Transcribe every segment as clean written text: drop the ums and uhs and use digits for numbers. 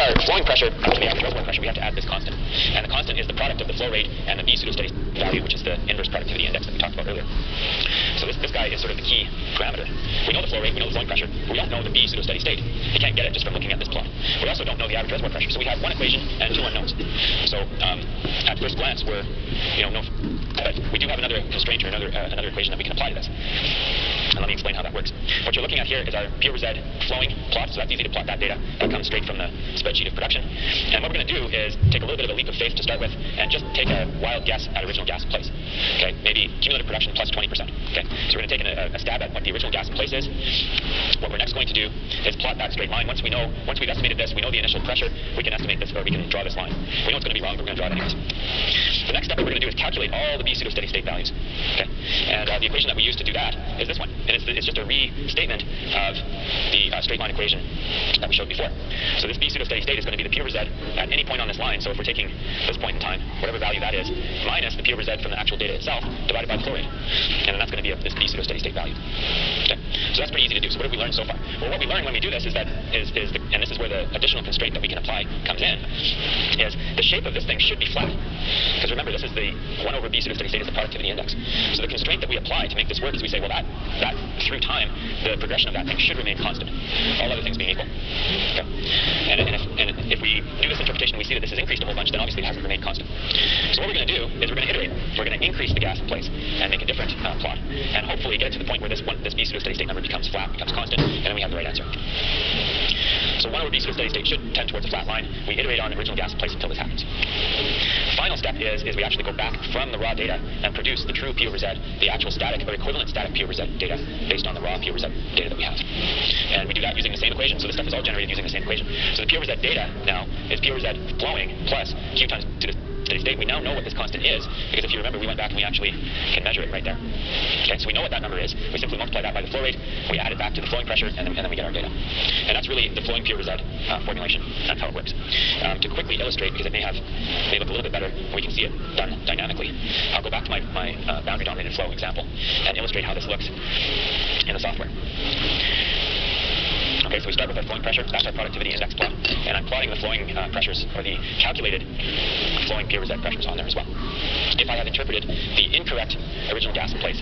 our flowing pressure to the average reservoir pressure, we have to add this constant. And the constant is the product of the flow rate and the B pseudo-steady value, which is the inverse productivity index that we talked about earlier. So this guy is sort of the key parameter. We know the flow rate, we know the flowing pressure, but we don't know the B pseudo-steady state. You can't get it just from looking at this plot. We also don't know the average reservoir pressure. So we have one equation and two unknowns. So at first glance, we're, but we do have another constraint or another equation that we can apply to this. And let me explain how that works. What you're looking at here is our P over Z flowing plot, so that's easy to plot that data. That comes straight from the spreadsheet of production. And what we're going to do is take a little bit of a leap of faith to start with and just take a wild guess at original gas in place. Okay, maybe cumulative production plus 20%. Okay, so we're going to take a stab at what the original gas in place is. What we're next going to do is plot that straight line. Once we've estimated this, we know the initial pressure, we can estimate this, or we can draw this line. We know it's going to be wrong, but we're going to draw it anyways. The next step that we're going to do is calculate all the B pseudo-steady state values. Okay, and the equation that we use to do that is this one. And it's just a restatement of the straight line equation that we showed before. So this B pseudo-steady state is going to be the P over Z at any point on this line. So if we're taking this point in time, whatever value that is, minus the P over Z from the actual data itself, divided by the flow rate. And then that's going to be this B pseudo-steady state value. Okay? So that's pretty easy to do. So what have we learned so far? Well, what we learn when we do this is that, and this is where the additional constraint that we can apply comes in, is the shape of this thing should be flat. Because remember, this is the 1 over B pseudo-steady state is the productivity index. So the constraint that we apply to make this work is we say, well, that through time, the progression of that thing should remain constant, all other things being equal. Okay? And if we do this interpretation and we see that this has increased a whole bunch, then obviously it hasn't remained constant. So what we're going to do is we're going to iterate. We're going to increase the gas in place and make a different plot, and hopefully get it to the point where this B pseudo-steady state number becomes flat, becomes constant, and then we have the right answer. So 1 over B pseudo-steady state should tend towards a flat line. We iterate on the original gas in place until this happens. The final step is we actually go back from the raw data and produce the true P over Z, the actual static or equivalent static P over Z data based on the raw P over Z data that we have. And we do that using the same equation, so this stuff is all generated using the same equation. So the P over Z data now is P over Z flowing plus Q times steady state. We now know what this constant is, because if you remember, we went back and we actually can measure it right there. Okay, so we know what that number is. We simply multiply that by the flow rate, we add it back to the flowing pressure, and then we get our data. And that's really the flowing P over Z formulation. That's how it works. To quickly illustrate, because it may look a little bit better, we can see it done dynamically. I'll go back to my boundary dominated flow example and illustrate how this looks in the software. Okay, so we start with our flowing pressure. That's our productivity index plot. And I'm plotting the flowing pressures, or the calculated flowing P over Z pressures on there as well. If I have interpreted the incorrect original gas in place,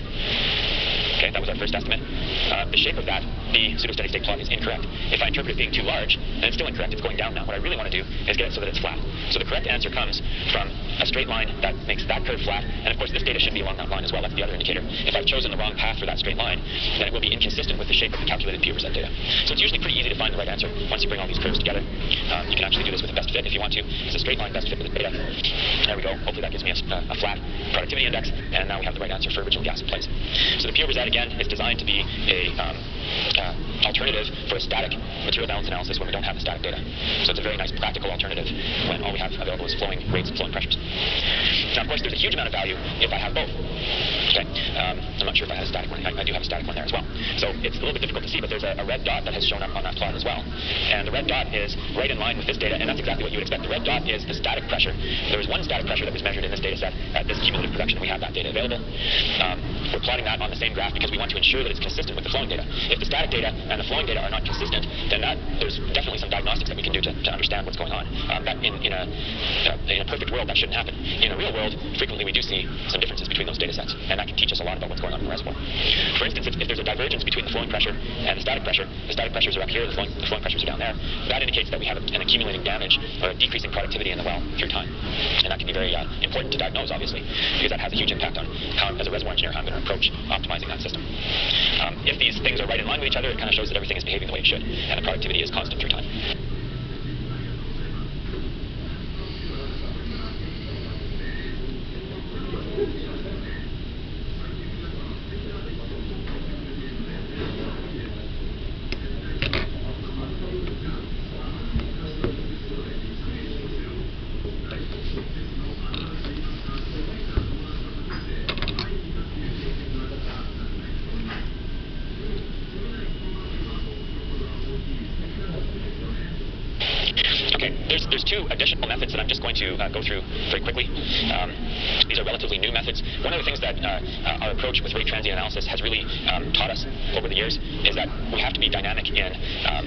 okay, that was our first estimate, the shape of that, the pseudo-steady state plot, is incorrect. If I interpret it being too large, then it's still incorrect. It's going down now. What I really want to do is get it so that it's flat. So the correct answer comes from a straight line that makes that curve flat. And of course, this data should be along that line as well. That's the other indicator. If I've chosen the wrong path for that straight line, then it will be inconsistent with the shape of the calculated P over Z data. So it's usually pretty easy to find the right answer once you bring all these curves together. You can actually do this with a best fit if you want to. It's a straight line best fit with the data. There we go. Hopefully that gives me a flat productivity index, and now we have the right answer for original gas in place. So the P over Z, again, is designed to be a alternative for a static material balance analysis when we don't have the static data. So it's a very nice practical alternative when all we have available is flowing rates and flowing pressures. Now, of course, there's a huge amount of value if I have both. Okay, I'm not sure if I had a static one. I do have a static one there as well. So it's a little bit difficult to see, but there's a red dot that has shown up on that plot as well. And the red dot is right in line with this data, and that's exactly what you would expect. The red dot is the static pressure. There was one static pressure that was measured in this data set at this cumulative production. We have that data available. We're plotting that on the same graph because we want to ensure that it's consistent with the flowing data. If the static data and the flowing data are not consistent, then there's definitely some diagnostics that we can do to understand what's going on. That in a perfect world, that shouldn't happen. In a real world, frequently we do see some differences between those data sets, and that can teach us a lot about what's going on in the reservoir. For instance, if there's a divergence between the flowing pressure and the static pressures are up here, the flowing pressures are down there, that indicates that we have an accumulating damage or a decreasing productivity in the well through time. And that can be very important to diagnose, obviously, because that has a huge impact on how, as a reservoir engineer, how I'm going to approach optimizing that system. If these things are right in line with each other, it kind of shows that everything is behaving the way it should, and the productivity is constant through time. there's two additional methods that I'm just going to go through very quickly. These are relatively new methods. One of the things that our approach with rate transient analysis has really taught us over the years is that we have to be dynamic in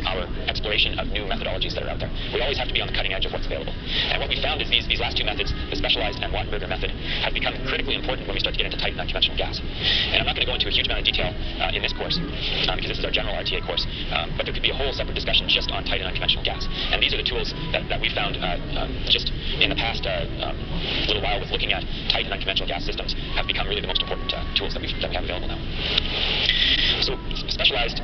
our exploration of new methodologies that are out there. We always have to be on the cutting edge of what's available. And what we found is these last two methods, the specialized and Wattenberger method, have become critically important when we start to get into tight and unconventional gas. And I'm not going to go into a huge amount of detail in this course, because this is our general RTA course, but there could be a whole separate discussion just on tight and unconventional gas. And these are the tools that we found just in the past little while with looking at tight and unconventional gas systems have become really the most important tools that we have available now. So specialized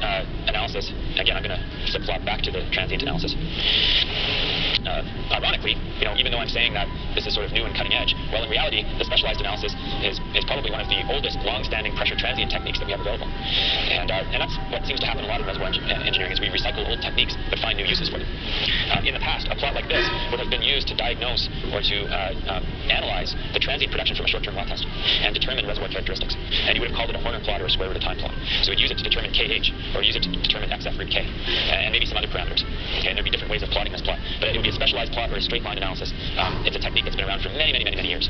analysis, again, I'm going to flip-flop back to the transient analysis. Ironically, even though I'm saying that this is sort of new and cutting edge, well, in reality, the specialized analysis is probably one of the oldest, long-standing pressure transient techniques that we have available. And that's what seems to happen a lot in reservoir engineering, is we recycle old techniques but find new uses for them. In the past, a plot like this would have been used to diagnose or to analyze the transient production from a short-term well test and determine reservoir characteristics. And you would have called it a Horner plot or a square root of time plot. So we'd use it to determine KH, or use it to determine XF root K, and maybe some other parameters. Okay, and there'd be different ways of plotting this plot. But it would be a specialized plot or a straight line analysis. It's a technique that's been around for many, many, many, many years.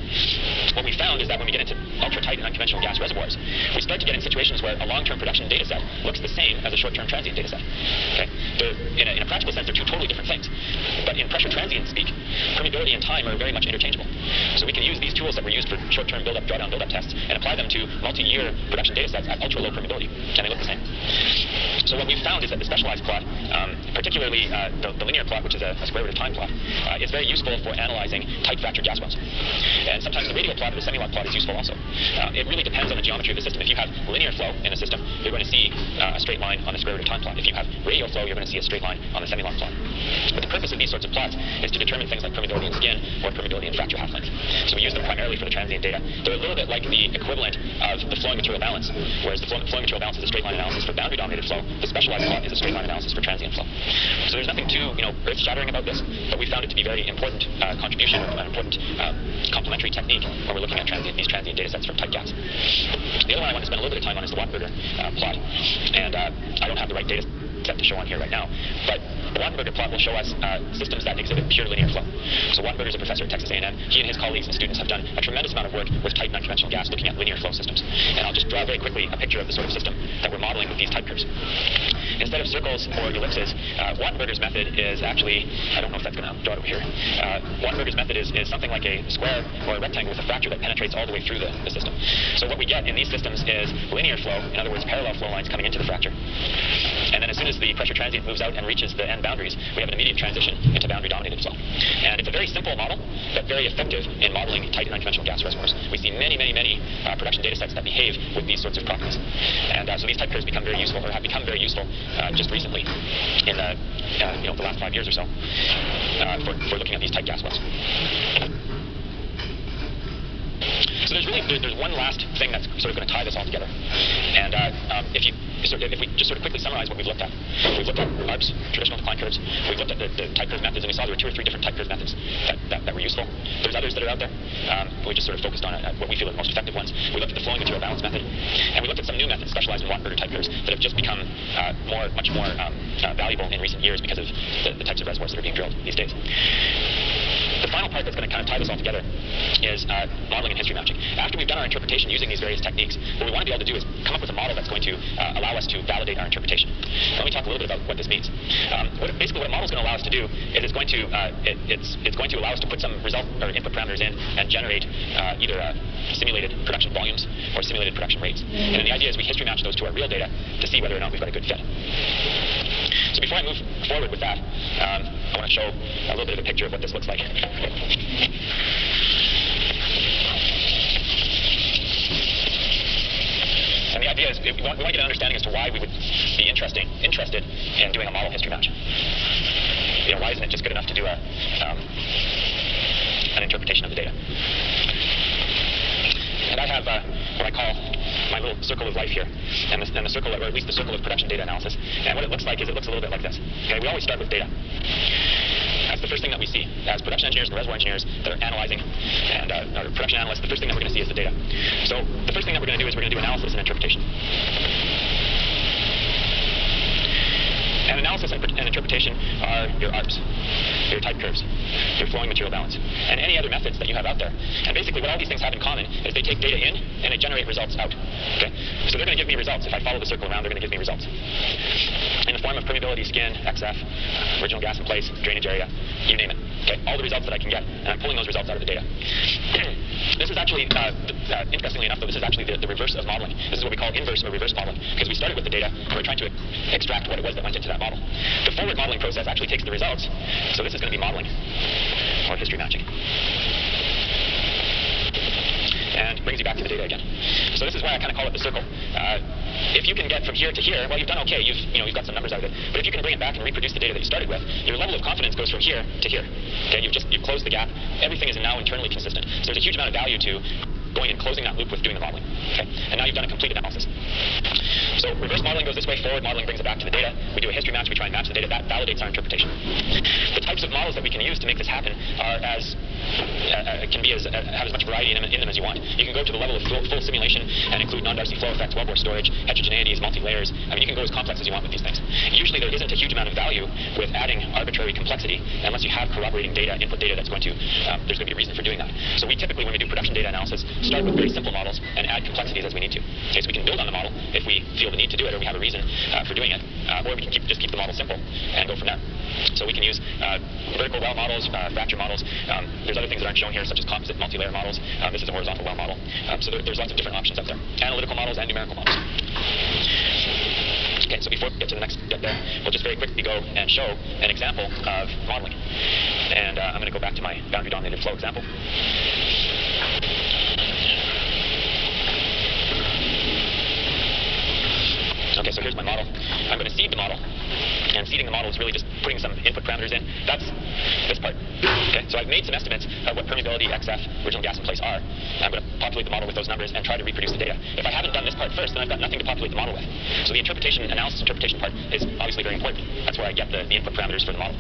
What we found is that when we get into ultra-tight and unconventional gas reservoirs, we start to get in situations where a long-term production data set looks the same as a short-term transient data set. Okay? In a practical sense, they're two totally different things. But in pressure transient speak, permeability and time are very much interchangeable. So we can use these tools that were used for short-term build-up, drawdown build-up tests and apply them to multi-year production data sets at ultra-low permeability, and they look the same. So what we've found is that the specialized plot, particularly the linear plot, which is a square root of time plot, is very useful for analyzing tight fractured gas wells. And sometimes the radial plot or the semi-log plot is useful also. It really depends on the geometry of the system. If you have linear flow in a system, you're going to see a straight line on the square root of time plot. If you have radial flow, you're going to see a straight line on the semi-log plot. But the purpose of these sorts of plots is to determine things like permeability in skin or permeability in fracture half-length. So we use them primarily for the transient data. They're a little bit like the equivalent of the flowing material balance, whereas the flowing material balance is a straight line analysis for boundary-dominated flow. The specialized plot is a straight line analysis for transient flow. So there's nothing too earth-shattering about this, but we found it to be very important contribution, an important complementary technique when we're looking at these transient data sets from tight gas. The other one I want to spend a little bit of time on is the Wattenberger plot, and I don't have the right data set to show on here right now, but the Wattenberger plot will show us systems that exhibit pure linear flow. So Wattenberger is a professor at Texas A&M. He and his colleagues and students have done a tremendous amount of work with tight and unconventional gas looking at linear flow systems. And I'll just draw very quickly a picture of the sort of system that we're modeling with these type curves. Instead of circles or ellipses, Wattenberger's method is actually, I don't know if that's going to draw it over here. Wattenberger's method is something like a square or a rectangle with a fracture that penetrates all the way through the system. So what we get in these systems is linear flow, in other words, parallel flow lines coming into the fracture. And then as soon as the pressure transient moves out and reaches the end boundaries, we have an immediate transition into boundary-dominated flow. And it's a very simple model, but very effective in modeling tight and unconventional gas reservoirs. We see many, many, many production data sets that behave with these sorts of properties. And so these type curves become very useful, or have become very useful just recently in the last 5 years or so for looking at these tight gas wells. So there's one last thing that's sort of going to tie this all together. And if we just sort of quickly summarize what we've looked at. We've looked at ARPs, traditional decline curves. We've looked at the type curve methods, and we saw there were 2 or 3 different type curve methods that were useful. There's others that are out there. We just sort of focused on what we feel are the most effective ones. We looked at the flowing material balance method. And we looked at some new methods specialized in Wattenberger type curves that have just become much more valuable in recent years because of the types of reservoirs that are being drilled these days. The final part that's going to kind of tie this all together is modeling and history matching. After we've done our interpretation using these various techniques, what we want to be able to do is come up with a model that's going to allow us to validate our interpretation. Let me talk a little bit about what this means. Basically, what a model is going to allow us to do is it's going to allow us to put some result or input parameters in and generate either simulated production volumes or simulated production rates. And then the idea is we history match those to our real data to see whether or not we've got a good fit. So before I move forward with that, I want to show a little bit of a picture of what this looks like. And the idea is we want to get an understanding as to why we would be interested in doing a model history match. Why isn't it just good enough to do an interpretation of the data? And I have what I call my little circle of life here, and the circle, or at least the circle of production data analysis. And what it looks like is it looks a little bit like this. Okay, we always start with data. That's the first thing that we see. As production engineers and reservoir engineers that are analyzing, and our production analysts, the first thing that we're going to see is the data. So the first thing that we're going to do is we're going to do analysis and interpretation. And analysis analysis and interpretation are your ARPs, your type curves, your flowing material balance, and any other methods that you have out there. And basically what all these things have in common is they take data in and they generate results out. Okay? So they're going to give me results. If I follow the circle around, they're going to give me results. In the form of permeability, skin, XF, original gas in place, drainage area, you name it. Okay? All the results that I can get, and I'm pulling those results out of the data. This is actually, interestingly enough, though, this is actually the reverse of modeling. This is what we call inverse or reverse modeling, because we started with the data, and we're trying to extract what it was that went into that model. The forward modeling process actually takes the results, so this is going to be modeling, or history matching, and brings you back to the data again. So this is why I kind of call it the circle. If you can get from here to here, well, you've done okay. You've got some numbers out of it. But if you can bring it back and reproduce the data that you started with, your level of confidence goes from here to here. Okay, you've closed the gap. Everything is now internally consistent. So there's a huge amount of value to going and closing that loop with doing the modeling. Okay, and now you've done a complete analysis. So reverse modeling goes this way. Forward modeling brings it back to the data. We do a history match. We try and match the data. That validates our interpretation. The types of models that we can use to make this happen are have as much variety in them as you want. You can go to the level of full simulation and include non-Darcy flow effects, wellbore storage, heterogeneities, multi-layers. I mean, you can go as complex as you want with these things. Usually there isn't a huge amount of value with adding arbitrary complexity unless you have corroborating data, input data that's going to, there's going to be a reason for doing that. So we typically, when we do production data analysis, start with very simple models and add complexities as we need to. Okay, so we can build on the model if we feel the need to do it or we have a reason for doing it, or we can just keep the model simple and go from there. So we can use vertical well models, fracture models. There's other things that aren't shown here, such as composite multi-layer models. This is a horizontal well model. So there's lots of different options out there. Analytical models and numerical models. Okay, so before we get to the next step there, we'll just very quickly go and show an example of modeling. And I'm going to go back to my boundary-dominated flow example. Okay, so here's my model. I'm going to seed the model. And seeding the model is really just putting some input parameters in. That's this part. Okay, so I've made some estimates of what permeability, XF, original gas in place are. And I'm going to populate the model with those numbers and try to reproduce the data. If I haven't done this part first, then I've got nothing to populate the model with. So the analysis interpretation part is obviously very important. That's where I get the input parameters for the model.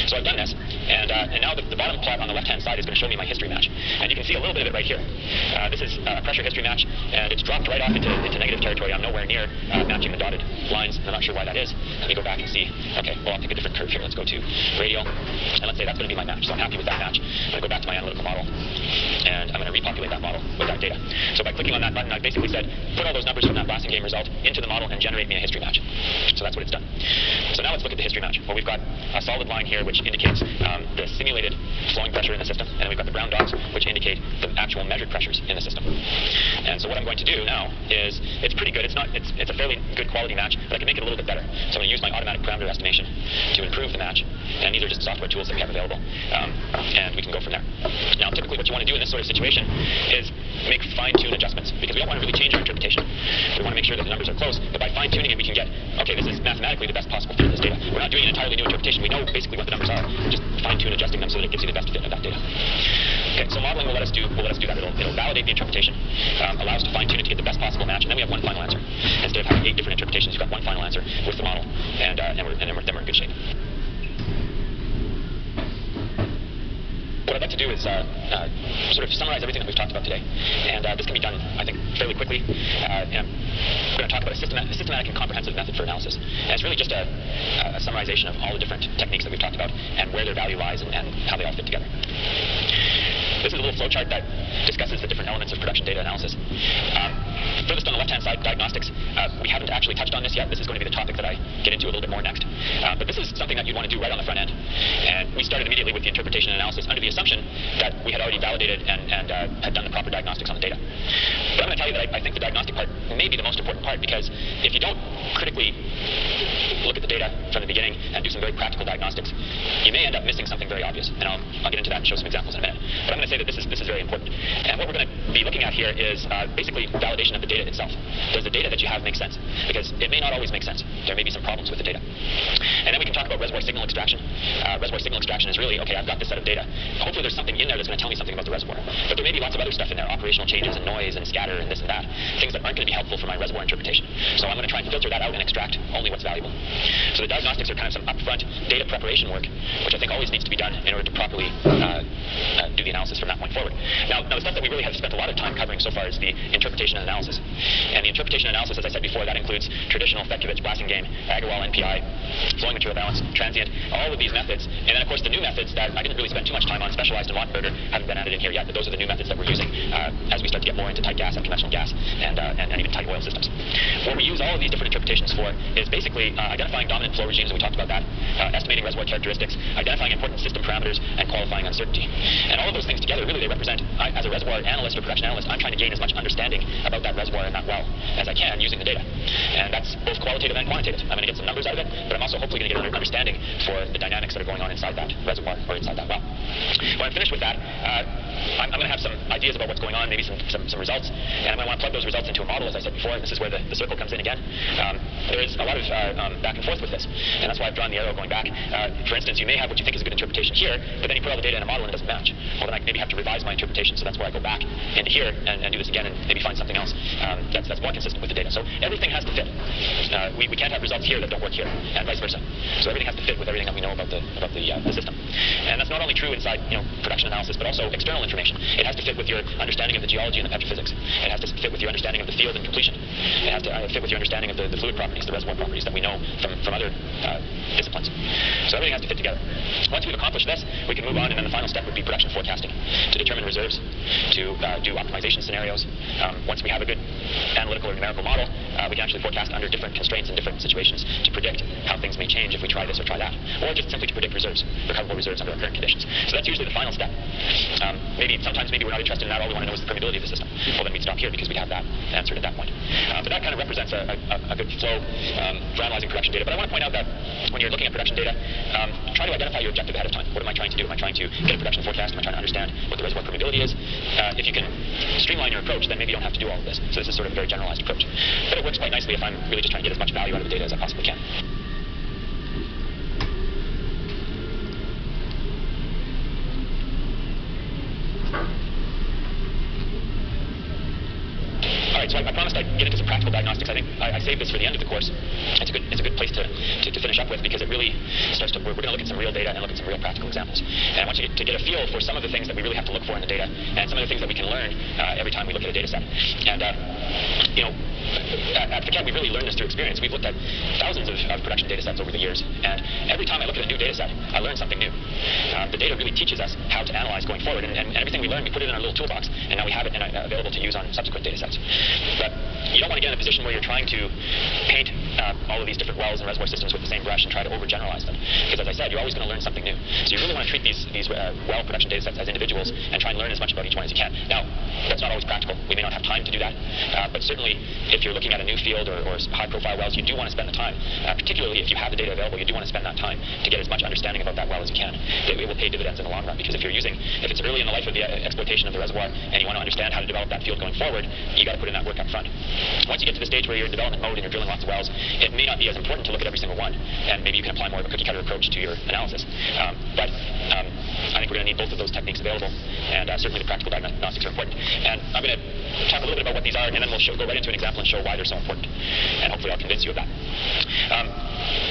So I've done this, and now the bottom plot on the left-hand side is going to show me my history match. And you can see a little bit of it right here. This is a pressure history match, and it's dropped right off into negative territory. I'm nowhere near matching the dotted lines. I'm not sure why that is. Let me go back and see. Okay, well, I'll take a different curve here. Let's go to radial, and let's say that's going to be my match. So I'm happy with that match. I'm going to go back to my analytical model, and I'm going to repopulate that model with that data. So by clicking on that button, I basically said, put all those numbers from that blasting game result into the model and generate me a history match. So that's what it's done. So now let's look at the history match. Well, we've got a solid line here, which indicates the simulated flowing pressure in the system, and then we've got the brown dots, which indicate the actual measured pressures in the system. And so what I'm going to do now is, it's pretty good. It's a fairly good quality match, but I can make it a little bit better. So I'm going to use my automatic parameter estimation to improve the match. And these are just software tools that we have available. And we can go from there. Now, typically what you want to do in this sort of situation is make fine-tune adjustments, because we don't want to really change our interpretation. We want to make sure that the numbers are close, but by fine-tuning it, we can get, okay, this is mathematically the best possible fit of this data. We're not doing an entirely new interpretation. We know basically what the numbers are. Just fine-tune adjusting them so that it gives you the best fit of that data. Okay, so modeling will let us do that. It'll validate the interpretation, allow us to fine-tune it to get the best possible match, and then we have one final answer. Instead of having 8 different interpretations, you've got one final answer with the model, and then we're in good shape. What I'd like to do is sort of summarize everything that we've talked about today. And this can be done, I think, fairly quickly. And we're going to talk about a systematic and comprehensive method for analysis. And it's really just a summarization of all the different techniques that we've talked about and where their value lies and how they all fit together. This is a little flowchart that discusses the different elements of production data analysis. Furthest on the left-hand side, diagnostics. We haven't actually touched on this yet. This is going to be the topic that I get into a little bit more next. But this is something that you'd want to do right on the front end. And we started immediately with the interpretation and analysis under the assumption that we had already validated and had done the proper diagnostics on the data. But I'm going to tell you that I think the diagnostic part may be the most important part, because if you don't critically look at the data from the beginning and do some very practical diagnostics, you may end up missing something very obvious. And I'll get into that and show some examples in a minute. But I'm going to say that this is very important. And what we're going to be looking at here is basically validation of the data itself. Does the data that you have make sense? Because it may not always make sense. There may be some problems with the data. And then we can talk about reservoir signal extraction. Reservoir signal extraction is really, okay, I've got this set of data. Hopefully there's something in there that's going to tell me something about the reservoir. But there may be lots of other stuff in there, operational changes and noise and scatter and this and that, things that aren't going to be helpful for my reservoir interpretation. So I'm going to try and filter that out and extract only what's valuable. So the diagnostics are kind of some upfront data preparation work, which I think always needs to be done in order to properly do the analysis from that point forward. Now the stuff that we really have spent a lot of time covering so far is the interpretation and analysis. And the interpretation and analysis, as I said before, that includes traditional Fedkovich, blasting game, Agarwal, NPI, flowing material balance, transient, all of these methods. And then, of course, the new methods that I didn't really spend too much time on, specialized in Wattenberger, haven't been added in here yet, but those are the new methods that we're using as we start to get more into tight gas, unconventional gas, and even tight oil systems. What we use all of these different interpretations for is basically identifying dominant flow regimes, and we talked about that, estimating reservoir characteristics, identifying important system parameters, and qualifying uncertainty. And all of those things together, really, they represent, as a reservoir analyst or production analyst, I'm trying to gain as much understanding about that reservoir and that well as I can using the data. And that's both qualitative and quantitative. I'm going to get some numbers out of it, but I'm also hopefully going to get an understanding for the dynamics that are going on inside that reservoir or inside that well. When I'm finished with that, I'm going to have some ideas about what's going on, maybe some results, and I'm going to want to plug those results into a model, as I said before, and this is where the circle comes in again. There is a lot of back and forth with this, and that's why I've drawn the arrow going back. For instance, you may have what you think is a good interpretation here, but then you put all the data in a model and it doesn't match. Well, then I maybe have to revise my interpretation, so that's where I go back into here and do this again and maybe find something else that's more consistent with the data. So everything has to fit. We can't have results here that don't work here, and vice versa. So everything has to fit with everything that we know about the system. And that's not only true inside production analysis, but also external information. It has to fit with your understanding of the geology and the petrophysics. It has to fit with your understanding of the field and completion. It has to fit with your understanding of the fluid properties, the reservoir properties that we know from other disciplines. So everything has to fit together. Once we've accomplished this, we can move on, and then the final step would be production forecasting to determine reserves, to do optimization scenarios. Once we have a good analytical or numerical model, we can actually forecast under different constraints and different situations to predict how things may change if we try this or try that, or just simply to predict reserves, recoverable reserves under our current conditions. So that's usually the final step. Sometimes we're not interested in that. All we want to know is the permeability of the system. Well, then we'd stop here because we'd have that answered at that point. But that kind of represents a good flow for analyzing production data. But I want to point out that when you're looking at production data, try to identify your objective ahead of time. What am I trying to do? Am I trying to get a production forecast? Am I trying to understand what the reservoir permeability is? If you can streamline your approach, then maybe you don't have to do all of this. So this is sort of a very generalized approach. But it works quite nicely if I'm really just trying to get as much value out of the data as I possibly can. So I promised I'd get into some practical diagnostics. I think I saved this for the end of the course. It's a good place to finish up with, because it really starts to, we're going to look at some real data and look at some real practical examples. And I want you to get a feel for some of the things that we really have to look for in the data, and some of the things that we can learn every time we look at a data set. And at FICAD, we really learned this through experience. We've looked at thousands of production data sets over the years, and every time I look at a new data set, I learn something new. The data really teaches us how to analyze going forward, and everything we learn, we put it in our little toolbox, and now we have it available to use on subsequent data sets. But you don't want to get in a position where you're trying to paint all of these different wells and reservoir systems with the same brush and try to overgeneralize them. Because as I said, you're always going to learn something new. So you really want to treat these well production data sets as individuals and try and learn as much about each one as you can. Now, that's not always practical. We may not have time to do that. But certainly, if you're looking at a new field or high-profile wells, you do want to spend the time. Particularly if you have the data available, you do want to spend that time to get as much understanding about that well as you can. It will pay dividends in the long run, because if it's early in the life of the exploitation of the reservoir and you want to understand how to develop that field going forward, you got to put in that work up front. Once you get to the stage where you're in development mode and you're drilling lots of wells, it may not be as important to look at every single one, and maybe you can apply more of a cookie-cutter approach to your analysis. But I think we're going to need both of those techniques available, and certainly the practical diagnostics are important. And I'm going to talk a little bit about what these are, and then we'll go right into an example and show why they're so important. And hopefully I'll convince you of that.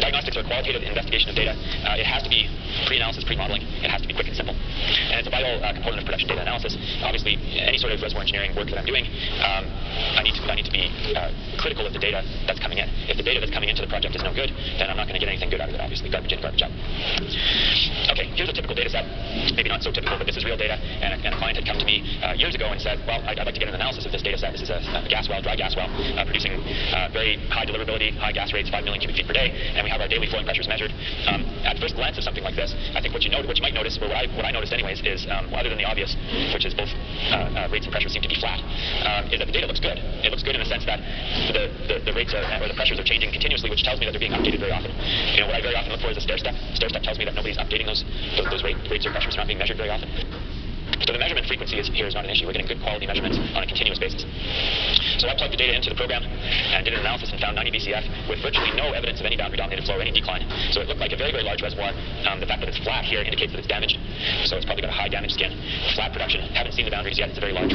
Diagnostics are qualitative investigation of data. It has to be pre-analysis, pre-modeling. It has to be quick and simple. And it's a vital component of production data analysis. Obviously, any sort of reservoir engineering work that I'm doing, I need to be critical of the data that's coming in. If the data that's coming into the project is no good, then I'm not going to get anything good out of it, obviously. Garbage in, garbage out. Okay, here's a typical data set. Maybe not so typical, but this is real data. And a client had come to me years ago and said, well, I'd like to get an analysis of this data set. This is a gas well, dry gas well, producing very high deliverability, high gas rates, 5 million cubic feet per day, and we have our daily flowing pressures measured. At first glance of something like this, I think what you might notice, or what I noticed anyways, is other than the obvious, which is both rates and pressures seem to be flat, is that the data looks good. It looks good in the sense that the rates or the pressures are changing continuously, which tells me that they're being updated very often. What I very often look for is a stair step. Stair step tells me that nobody's updating those rates or pressures. Are not being measured very often. So the measurement frequency here is not an issue. We're getting good quality measurements on a continuous basis. So I plugged the data into the program and did an analysis and found 90 BCF with virtually no evidence of any boundary-dominated flow or any decline. So it looked like a very, very large reservoir. The fact that it's flat here indicates that it's damaged. So it's probably got a high damage skin. Flat production. Haven't seen the boundaries yet. It's a very large